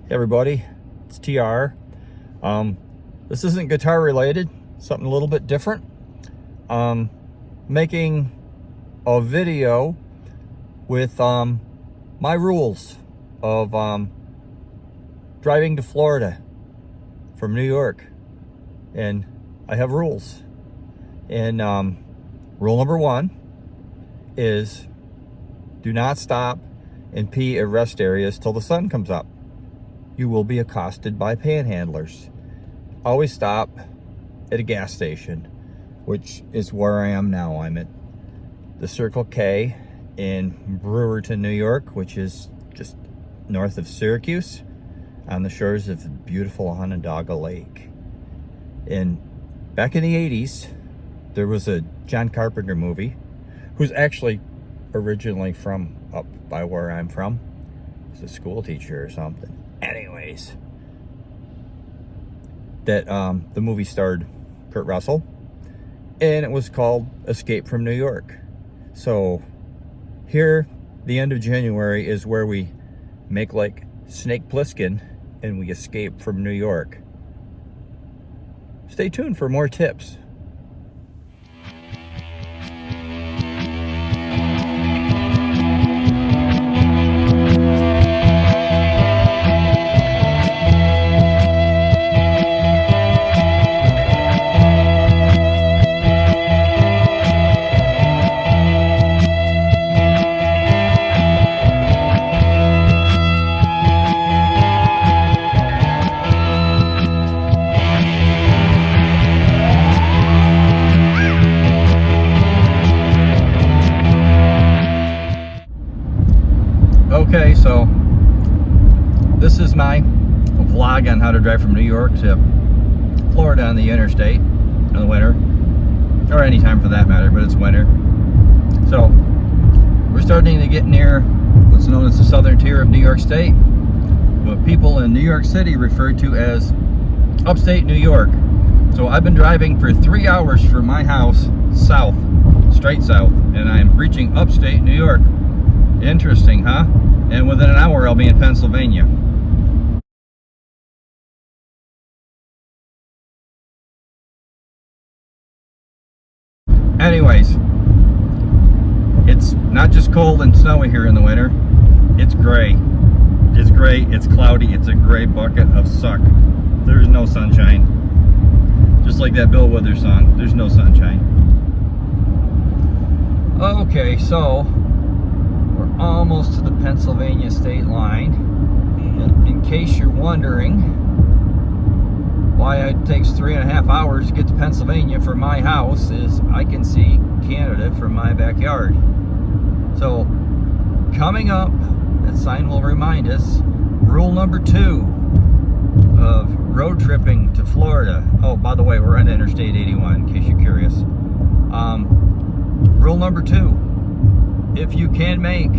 Hey everybody, it's TR. This isn't guitar related, something a little bit different. Making a video with my rules of driving to Florida from New York. And I have rules. And rule number 1 is do not stop and pee at rest areas till the sun comes up. You will be accosted by panhandlers. Always stop at a gas station, which is where I am now. I'm at the Circle K in Brewerton, New York, which is just north of Syracuse on the shores of the beautiful Onondaga Lake. And back in the 80s, there was a John Carpenter movie, who's actually originally from up by where I'm from. He's a school teacher or something. Anyways, that the movie starred Kurt Russell, and it was called Escape from New York. So here, the end of January is where we make like Snake Plissken and we escape from New York. Stay tuned for more tips. Okay, so this is my vlog on how to drive from New York to Florida on the interstate in the winter, or any time for that matter, but it's winter. So we're starting to get near what's known as the southern tier of New York State, what people in New York City refer to as upstate New York. So I've been driving for 3 hours from my house south, straight south, and I'm reaching upstate New York. Interesting, huh? And within an hour, I'll be in Pennsylvania. Anyways, it's not just cold and snowy here in the winter. It's gray. It's gray, it's cloudy, it's a gray bucket of suck. There's no sunshine. Just like that Bill Withers song, there's no sunshine. Okay, so we're almost to the Pennsylvania state line. And in case you're wondering why it takes 3.5 hours to get to Pennsylvania from my house, is I can see Canada from my backyard. So coming up, that sign will remind us, rule number 2 of road tripping to Florida. Oh, by the way, we're on Interstate 81, in case you're curious. Rule number 2. If you can make,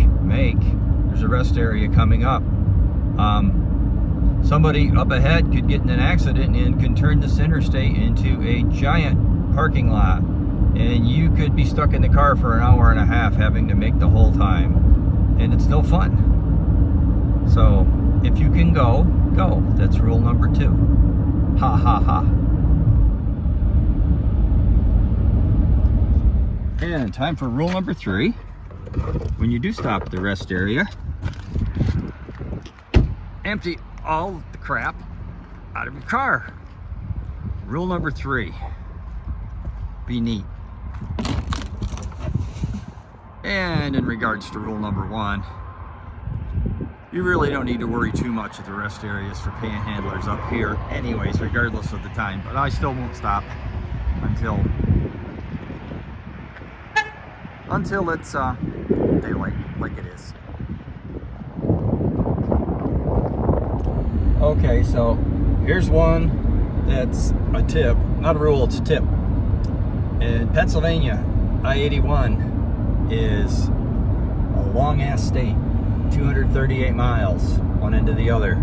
there's a rest area coming up. Somebody up ahead could get in an accident and can turn this interstate into a giant parking lot. And you could be stuck in the car for an hour and a half having to make the whole time. And it's no fun. So if you can go. That's rule number 2. Ha ha ha. And time for rule number 3. When you do stop at the rest area, empty all the crap out of your car. Rule number 3, be neat. And in regards to rule number 1, you really don't need to worry too much at the rest areas for panhandlers up here anyways, regardless of the time. But I still won't stop until it's daylight, like it is. Okay, so here's one that's a tip, not a rule, it's a tip. In Pennsylvania, I-81 is a long ass state, 238 miles one end to the other.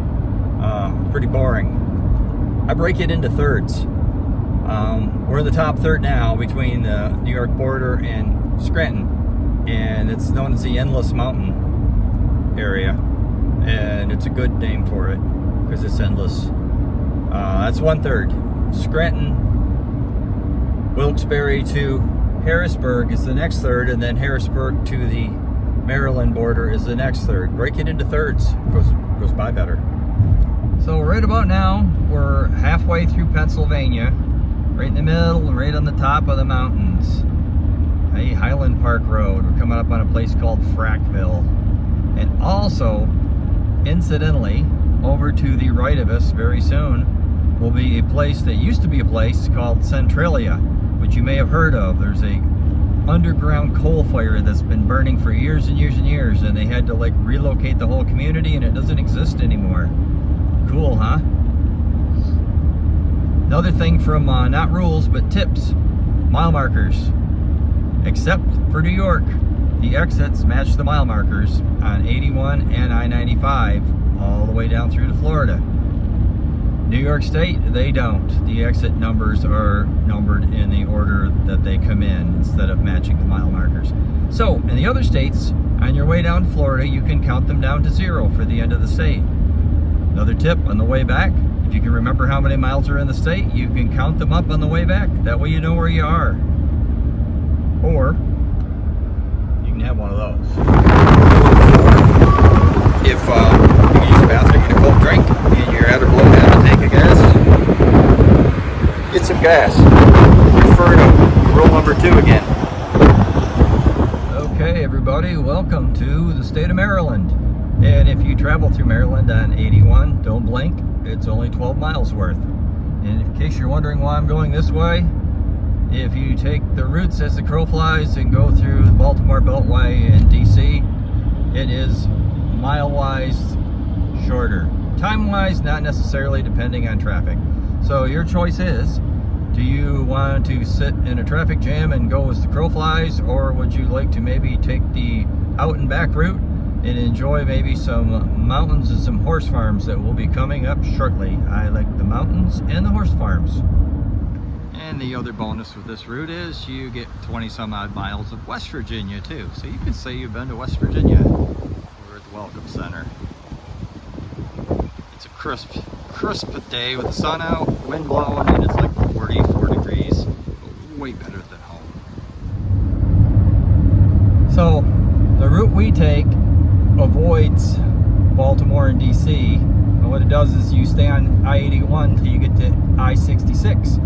Pretty boring. I break it into thirds. We're in the top third now between the New York border and Scranton, and it's known as the Endless Mountain area, and it's a good name for it. endless. That's 1/3. Scranton, Wilkes-Barre to Harrisburg is the next third, and then Harrisburg to the Maryland border is the next third. Break it into thirds. Goes by better. So right about now, we're halfway through Pennsylvania, right in the middle and right on the top of the mountains. Hey, Highland Park Road. We're coming up on a place called Frackville. And also, incidentally, over to the right of us very soon will be a place that used to be a place called Centralia, which you may have heard of. There's a underground coal fire that's been burning for years and years and years, and they had to like relocate the whole community, and it doesn't exist anymore. Cool, huh? Another thing from not rules but tips, mile markers. Except for New York, the exits match the mile markers on 81 and I-95 all the way down through to Florida. New York State, they don't. The exit numbers are numbered in the order that they come in instead of matching the mile markers. So, in the other states, on your way down to Florida, you can count them down to 0 for the end of the state. Another tip on the way back, if you can remember how many miles are in the state, you can count them up on the way back. That way you know where you are. Or, you can have one of those. If you can use the bathroom, get a cold drink, and you're at or below half a tank of gas, get some gas. Refer to rule number 2 again. Okay, everybody, welcome to the state of Maryland. And if you travel through Maryland on 81, don't blink, it's only 12 miles worth. And in case you're wondering why I'm going this way, if you take the routes as the crow flies and go through the Baltimore Beltway and DC, it is mile-wise shorter. Time-wise, not necessarily, depending on traffic. So your choice is, do you want to sit in a traffic jam and go as the crow flies, or would you like to maybe take the out and back route and enjoy maybe some mountains and some horse farms that will be coming up shortly? I like the mountains and the horse farms. And the other bonus with this route is you get 20 some odd miles of West Virginia too. So you could say you've been to West Virginia. We're at the Welcome Center. It's a crisp day with the sun out, wind blowing, and it's like 44 degrees. Way better than home. So the route we take avoids Baltimore and DC, and what it does is you stay on I-81 until you get to I-66.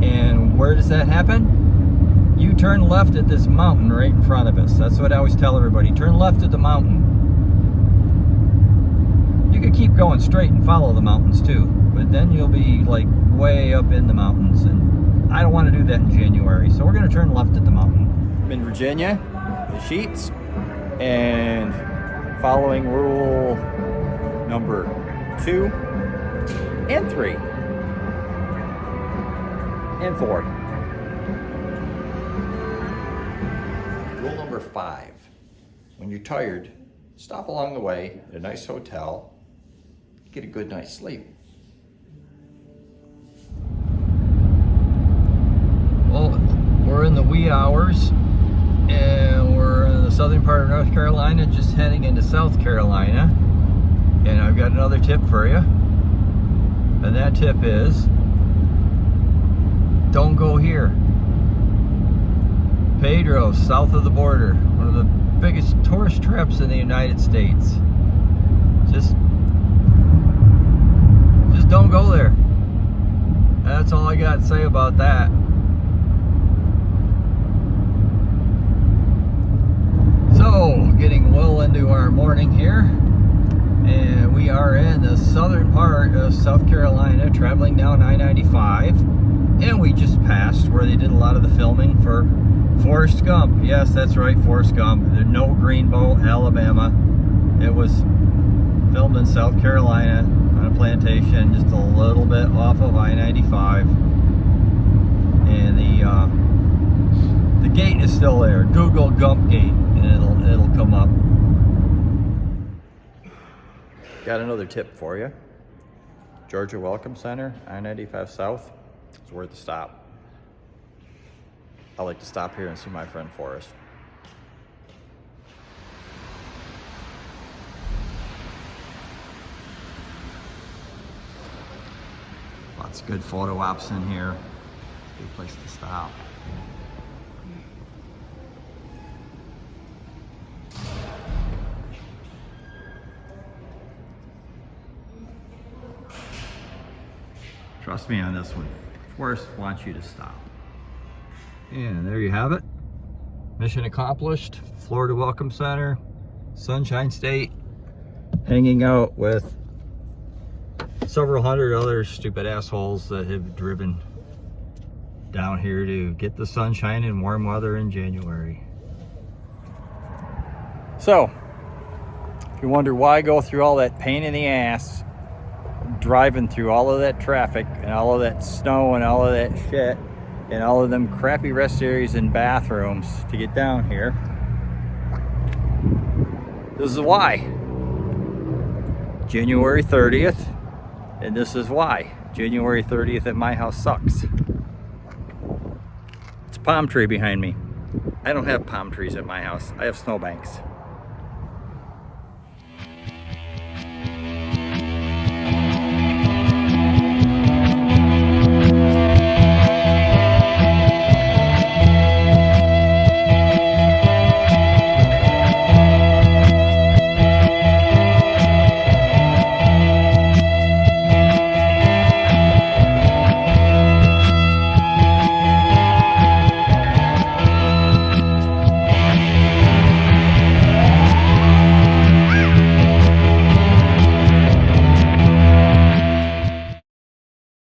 And where does that happen? You turn left at this mountain right in front of us. That's what I always tell everybody. Turn left at the mountain. You can keep going straight and follow the mountains too, but then you'll be like way up in the mountains, and I don't want to do that in January. So we're going to turn left at the mountain. I'm in Virginia, the Sheets, and following rule number 2 and 3 and 4. Rule number 5. When you're tired, stop along the way at a nice hotel, get a good night's sleep. Well, we're in the wee hours, and we're in the southern part of North Carolina, just heading into South Carolina. And I've got another tip for you. And that tip is, don't go here. Pedro, south of the border, one of the biggest tourist traps in the United States. Just don't go there. That's all I got to say about that. So, getting well into our morning here, and we are in the southern part of South Carolina, traveling down I-95, and we just passed where they did a lot of the filming for Forrest Gump. Yes, that's right, Forrest Gump. There's no Greenbow, Alabama. It was filmed in South Carolina on a plantation just a little bit off of I-95, and the gate is still there. Google Gump Gate, and it'll come up. Got another tip for you. Georgia Welcome Center, I-95 South, is worth a stop. I like to stop here and see my friend Forrest. Lots of good photo ops in here. Good place to stop. Trust me on this one. Forrest wants you to stop. And there you have it. Mission accomplished. Florida Welcome Center, Sunshine State, hanging out with several hundred other stupid assholes that have driven down here to get the sunshine and warm weather in January. So, if you wonder why I go through all that pain in the ass driving through all of that traffic and all of that snow and all of that shit and all of them crappy rest areas and bathrooms to get down here, this is why. January 30th, and this is why. January 30th at my house sucks. It's a palm tree behind me. I don't have palm trees at my house. I have snowbanks.